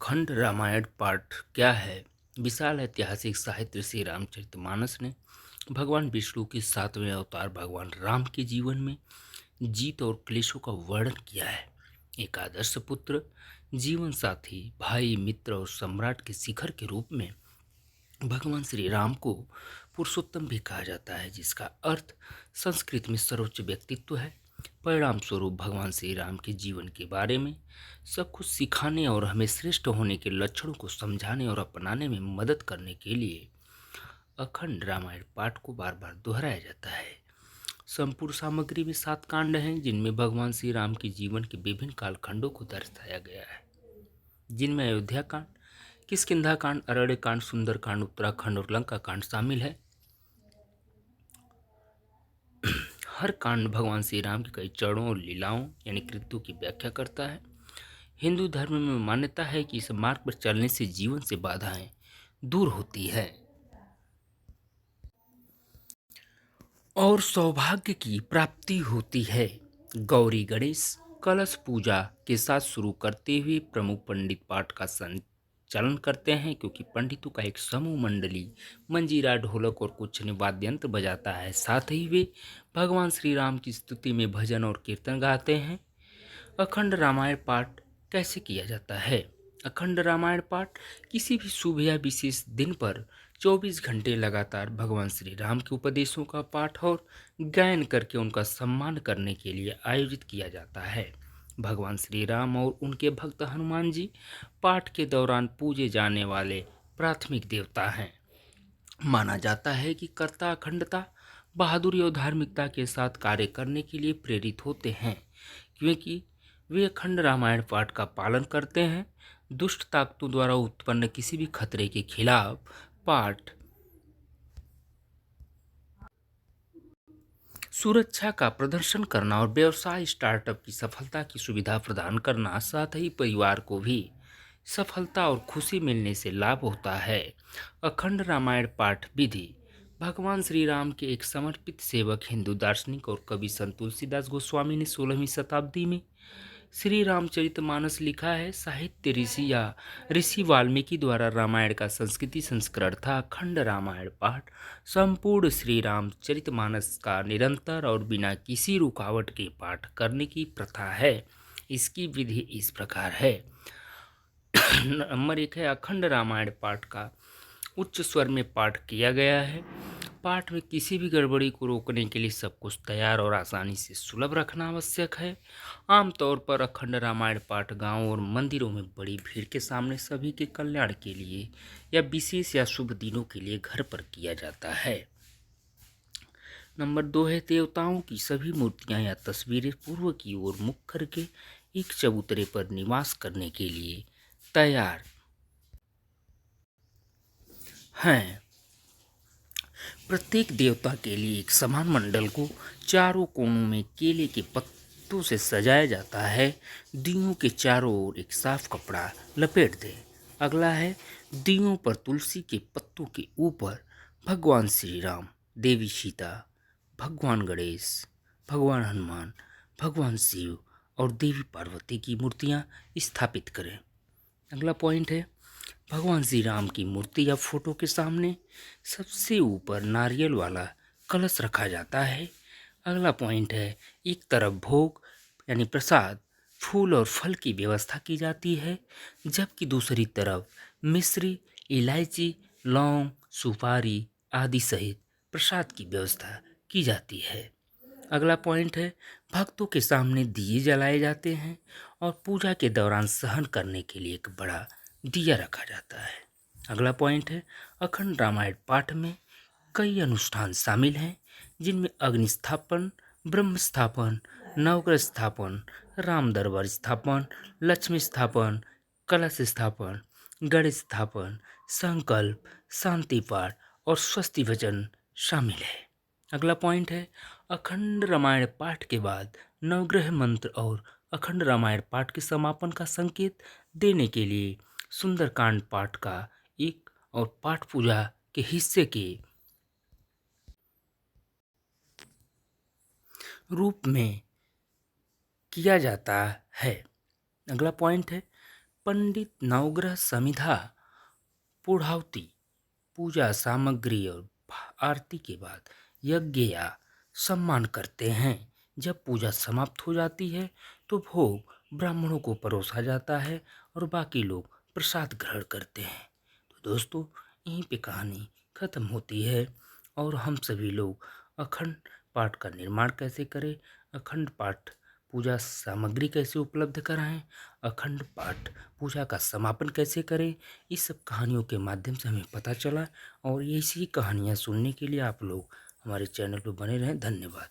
अखंड रामायण पाठ क्या है? विशाल ऐतिहासिक साहित्य श्री रामचरितमानस ने भगवान विष्णु के सातवें अवतार भगवान राम के जीवन में जीत और क्लेशों का वर्णन किया है। एक आदर्श पुत्र, जीवन साथी, भाई, मित्र और सम्राट के शिखर के रूप में भगवान श्री राम को पुरुषोत्तम भी कहा जाता है, जिसका अर्थ संस्कृत में सर्वोच्च व्यक्तित्व है। परिणाम स्वरूप भगवान श्री राम के जीवन के बारे में सब कुछ सिखाने और हमें श्रेष्ठ होने के लक्षणों को समझाने और अपनाने में मदद करने के लिए अखंड रामायण पाठ को बार बार दोहराया जाता है। संपूर्ण सामग्री में 7 कांड हैं, जिनमें भगवान श्री राम के जीवन के विभिन्न कालखंडों को दर्शाया गया है, जिनमें अयोध्या कांड, किष्किंधा कांड, अरण्य कांड, सुंदर कांड, उत्तराखंड और लंका कांड शामिल है। हर कांड भगवान श्री राम के कई चरणों और लीलाओं यानी कृत्यों की व्याख्या करता है। हिंदू धर्म में मान्यता है कि इस मार्ग पर चलने से जीवन से बाधाएं दूर होती है और सौभाग्य की प्राप्ति होती है। गौरी गणेश कलश पूजा के साथ शुरू करते हुए प्रमुख पंडित पाठ का संचालन करते हैं, क्योंकि पंडितों का एक समूह मंडली मंजीरा, ढोलक और कुछ अन्य वाद्य यंत्र बजाता है। साथ ही वे भगवान श्री राम की स्तुति में भजन और कीर्तन गाते हैं। अखंड रामायण पाठ कैसे किया जाता है? अखंड रामायण पाठ किसी भी शुभ या विशेष दिन पर 24 घंटे लगातार भगवान श्री राम के उपदेशों का पाठ और गायन करके उनका सम्मान करने के लिए आयोजित किया जाता है। भगवान श्री राम और उनके भक्त हनुमान जी पाठ के दौरान पूजे जाने वाले प्राथमिक देवता हैं। माना जाता है कि कर्ता अखंडता, बहादुरी और धार्मिकता के साथ कार्य करने के लिए प्रेरित होते हैं, क्योंकि वे अखंड रामायण पाठ का पालन करते हैं। दुष्ट ताकतों द्वारा उत्पन्न किसी भी खतरे के खिलाफ पाठ सुरक्षा का प्रदर्शन करना और व्यवसाय स्टार्टअप की सफलता की सुविधा प्रदान करना, साथ ही परिवार को भी सफलता और खुशी मिलने से लाभ होता है। अखंड रामायण पाठ विधि भगवान श्री राम के एक समर्पित सेवक, हिंदू दार्शनिक और कवि संत तुलसीदास गोस्वामी ने 16वीं शताब्दी में श्री रामचरितमानस लिखा है। साहित्य ऋषि या ऋषि वाल्मीकि द्वारा रामायण का संस्कृति संस्करण था। अखंड रामायण पाठ संपूर्ण श्री रामचरितमानस का निरंतर और बिना किसी रुकावट के पाठ करने की प्रथा है। इसकी विधि इस प्रकार है। नंबर 1 है अखंड रामायण पाठ का उच्च स्वर में पाठ किया गया है। पाठ में किसी भी गड़बड़ी को रोकने के लिए सब कुछ तैयार और आसानी से सुलभ रखना आवश्यक है। आमतौर पर अखंड रामायण पाठ गांवों और मंदिरों में बड़ी भीड़ के सामने सभी के कल्याण के लिए या विशेष या शुभ दिनों के लिए घर पर किया जाता है। नंबर 2 है देवताओं की सभी मूर्तियां या तस्वीरें पूर्व की ओर मुख करके एक चबूतरे पर निवास करने के लिए तैयार हैं। प्रत्येक देवता के लिए एक समान मंडल को चारों कोनों में केले के पत्तों से सजाया जाता है। दियों के चारों ओर एक साफ कपड़ा लपेट दें। अगला है दियों पर तुलसी के पत्तों के ऊपर भगवान श्री राम, देवी सीता, भगवान गणेश, भगवान हनुमान, भगवान शिव और देवी पार्वती की मूर्तियां स्थापित करें। अगला पॉइंट है भगवान श्री राम की मूर्ति या फोटो के सामने सबसे ऊपर नारियल वाला कलश रखा जाता है। अगला पॉइंट है एक तरफ भोग यानी प्रसाद, फूल और फल की व्यवस्था की जाती है, जबकि दूसरी तरफ मिश्री, इलायची, लौंग, सुपारी आदि सहित प्रसाद की व्यवस्था की जाती है। अगला पॉइंट है भक्तों के सामने दिए जलाए जाते हैं और पूजा के दौरान सहन करने के लिए एक बड़ा दिया रखा जाता है। अगला पॉइंट है अखंड रामायण पाठ में कई अनुष्ठान शामिल हैं, जिनमें अग्नि स्थापन, ब्रह्म स्थापन, नवग्रह स्थापन, राम दरबार स्थापन, लक्ष्मी स्थापन, कलश स्थापन, गणेश स्थापन, संकल्प, शांति पाठ और स्वस्ति भजन शामिल है। अगला पॉइंट है अखंड रामायण पाठ के बाद नवग्रह मंत्र और अखंड रामायण पाठ के समापन का संकेत देने के लिए सुंदरकांड पाठ का एक और पाठ पूजा के हिस्से के रूप में किया जाता है। अगला पॉइंट है पंडित नवग्रह समिधा पूर्णाहुति पूजा सामग्री और आरती के बाद यज्ञ या सम्मान करते हैं। जब पूजा समाप्त हो जाती है तो भोग ब्राह्मणों को परोसा जाता है और बाकी लोग प्रसाद ग्रहण करते हैं। तो दोस्तों, यहीं पे कहानी खत्म होती है और हम सभी लोग अखंड पाठ का निर्माण कैसे करें, अखंड पाठ पूजा सामग्री कैसे उपलब्ध कराएं, अखंड पाठ पूजा का समापन कैसे करें, इस सब कहानियों के माध्यम से हमें पता चला। और ऐसी कहानियाँ सुनने के लिए आप लोग हमारे चैनल पर बने रहें। धन्यवाद।